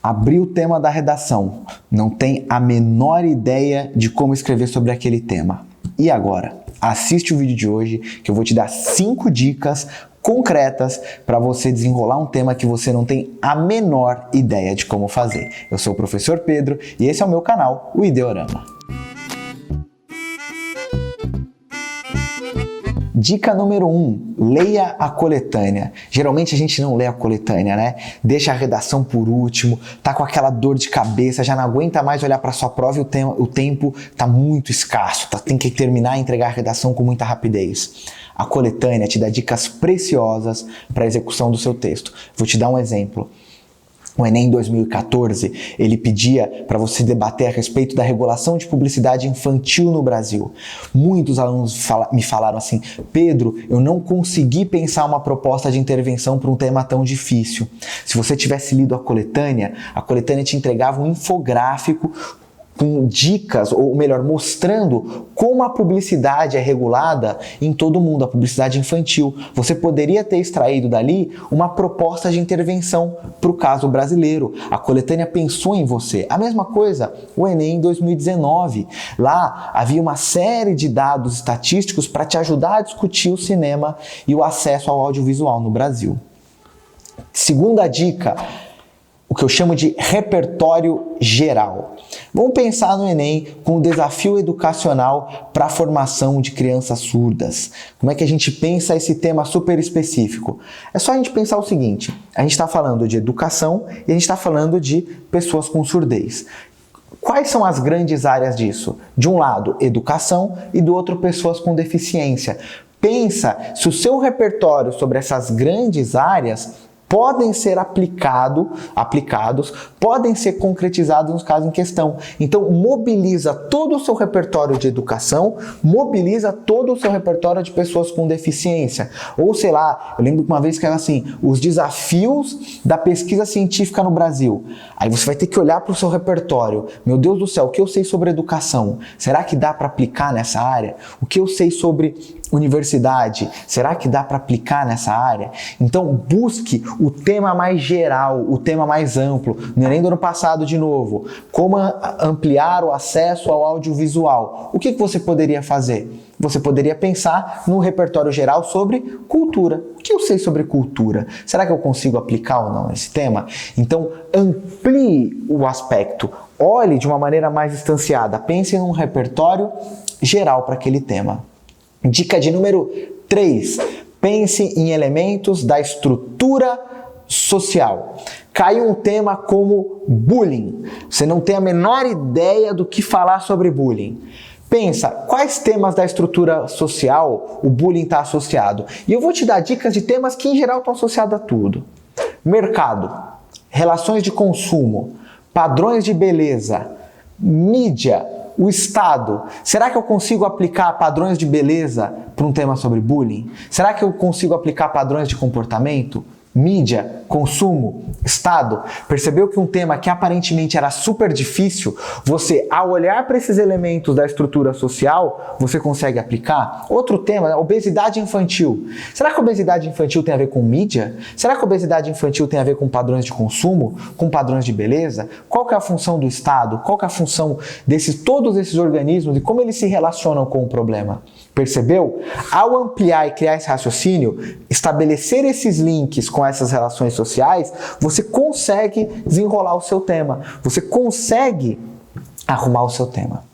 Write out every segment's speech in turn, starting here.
Abri o tema da redação, não tem a menor ideia de como escrever sobre aquele tema. E agora? Assiste o vídeo de hoje que eu vou te dar 5 dicas concretas para você desenrolar um tema que você não tem a menor ideia de como fazer. Eu sou o professor Pedro e esse é o meu canal, o Ideorama. Dica número 1, leia a coletânea. Geralmente a gente não lê a coletânea, né? Deixa a redação por último, tá com aquela dor de cabeça, já não aguenta mais olhar para sua prova e o tempo tá muito escasso, tem que terminar e entregar a redação com muita rapidez. A coletânea te dá dicas preciosas para a execução do seu texto. Vou te dar um exemplo. O Enem 2014, ele pedia para você debater a respeito da regulação de publicidade infantil no Brasil. Muitos alunos me falaram assim: Pedro, eu não consegui pensar uma proposta de intervenção para um tema tão difícil. Se você tivesse lido a coletânea te entregava um infográfico com dicas, ou melhor, mostrando como a publicidade é regulada em todo o mundo, a publicidade infantil. Você poderia ter extraído dali uma proposta de intervenção para o caso brasileiro. A coletânea pensou em você. A mesma coisa, o Enem em 2019. Lá havia uma série de dados estatísticos para te ajudar a discutir o cinema e o acesso ao audiovisual no Brasil. Segunda dica, o que eu chamo de repertório geral. Vamos pensar no Enem com o desafio educacional para a formação de crianças surdas. Como é que a gente pensa esse tema super específico? É só a gente pensar o seguinte: a gente está falando de educação e a gente está falando de pessoas com surdez. Quais são as grandes áreas disso? De um lado, educação, e do outro, pessoas com deficiência. Pensa se o seu repertório sobre essas grandes áreas podem ser aplicados, podem ser concretizados nos casos em questão. Então, mobiliza todo o seu repertório de educação, mobiliza todo o seu repertório de pessoas com deficiência. Ou, sei lá, eu lembro que uma vez que era assim, os desafios da pesquisa científica no Brasil. Aí você vai ter que olhar para o seu repertório. Meu Deus do céu, o que eu sei sobre educação? Será que dá para aplicar nessa área? O que eu sei sobre universidade? Será que dá para aplicar nessa área? Então, busque o tema mais geral, o tema mais amplo. No Enem do ano passado, de novo, como ampliar o acesso ao audiovisual. O que você poderia fazer? Você poderia pensar no repertório geral sobre cultura. O que eu sei sobre cultura? Será que eu consigo aplicar ou não esse tema? Então, amplie o aspecto. Olhe de uma maneira mais distanciada. Pense num repertório geral para aquele tema. Dica de número 3. Pense em elementos da estrutura social. Cai um tema como bullying. Você não tem a menor ideia do que falar sobre bullying. Pensa, quais temas da estrutura social o bullying está associado? E eu vou te dar dicas de temas que em geral estão associados a tudo. Mercado, relações de consumo, padrões de beleza, mídia, o Estado. Será que eu consigo aplicar padrões de beleza para um tema sobre bullying? Será que eu consigo aplicar padrões de comportamento? Mídia, consumo, Estado. Percebeu que um tema que aparentemente era super difícil, você, ao olhar para esses elementos da estrutura social, você consegue aplicar? Outro tema, obesidade infantil. Será que a obesidade infantil tem a ver com mídia? Será que a obesidade infantil tem a ver com padrões de consumo? Com padrões de beleza? Qual que é a função do Estado? Qual que é a função todos esses organismos e como eles se relacionam com o problema? Percebeu? Ao ampliar e criar esse raciocínio, estabelecer esses links com essas relações sociais, você consegue desenrolar o seu tema. Você consegue arrumar o seu tema.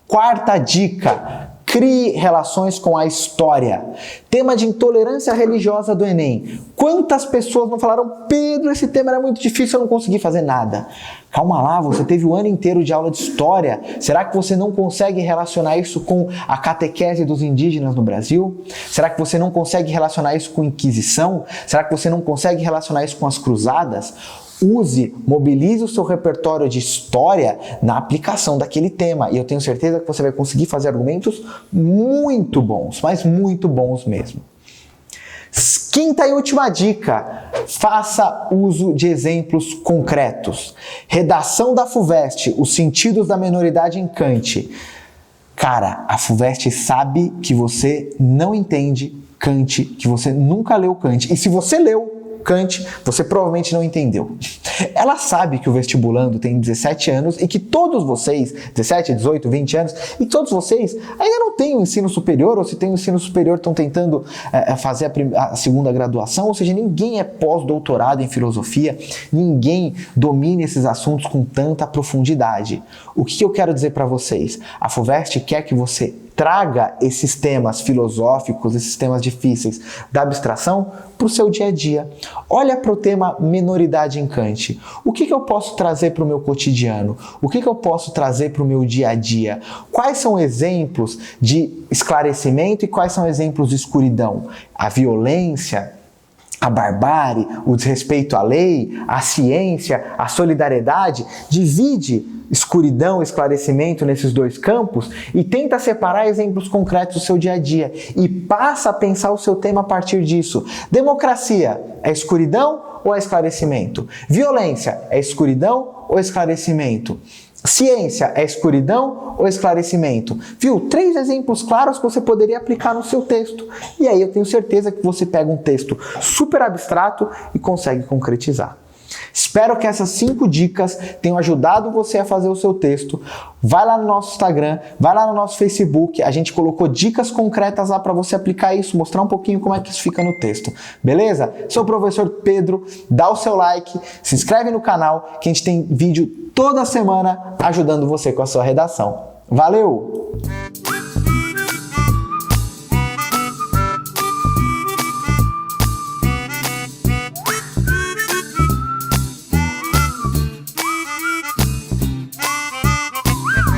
Quarta dica: crie relações com a história. Tema de intolerância religiosa do Enem. Quantas pessoas não falaram: Pedro, esse tema era muito difícil, eu não consegui fazer nada. Calma lá, você teve o ano inteiro de aula de história. Será que você não consegue relacionar isso com a catequese dos indígenas no Brasil? Será que você não consegue relacionar isso com a Inquisição? Será que você não consegue relacionar isso com as cruzadas? Mobilize o seu repertório de história na aplicação daquele tema. E eu tenho certeza que você vai conseguir fazer argumentos muito bons, mas muito bons mesmo. Quinta e última dica: faça uso de exemplos concretos. Redação da FUVEST, os sentidos da menoridade em Kant. Cara, a FUVEST sabe que você não entende Kant, que você nunca leu Kant. E se você leu, Kant, você provavelmente não entendeu. Ela sabe que o vestibulando tem 17 anos e que todos vocês, 17, 18, 20 anos, e todos vocês ainda não têm o ensino superior, ou se tem o ensino superior estão tentando fazer a segunda graduação, ou seja, ninguém é pós-doutorado em filosofia, ninguém domina esses assuntos com tanta profundidade. O que eu quero dizer para vocês? A FUVEST quer que você traga esses temas filosóficos, esses temas difíceis da abstração para o seu dia a dia. Olha para o tema menoridade em Kant. O que eu posso trazer para o meu cotidiano? O que eu posso trazer para o meu dia a dia? Quais são exemplos de esclarecimento e quais são exemplos de escuridão? A violência, a barbárie, o desrespeito à lei, a ciência, a solidariedade. Divide escuridão e esclarecimento nesses dois campos e tenta separar exemplos concretos do seu dia a dia e passa a pensar o seu tema a partir disso. Democracia é escuridão ou é esclarecimento? Violência é escuridão ou esclarecimento? Ciência é escuridão ou esclarecimento? Viu? 3 exemplos claros que você poderia aplicar no seu texto. E aí eu tenho certeza que você pega um texto super abstrato e consegue concretizar. Espero que essas 5 dicas tenham ajudado você a fazer o seu texto. Vai lá no nosso Instagram, vai lá no nosso Facebook, a gente colocou dicas concretas lá para você aplicar isso, mostrar um pouquinho como é que isso fica no texto, beleza? Sou o professor Pedro, dá o seu like, se inscreve no canal que a gente tem vídeo toda semana ajudando você com a sua redação. Valeu!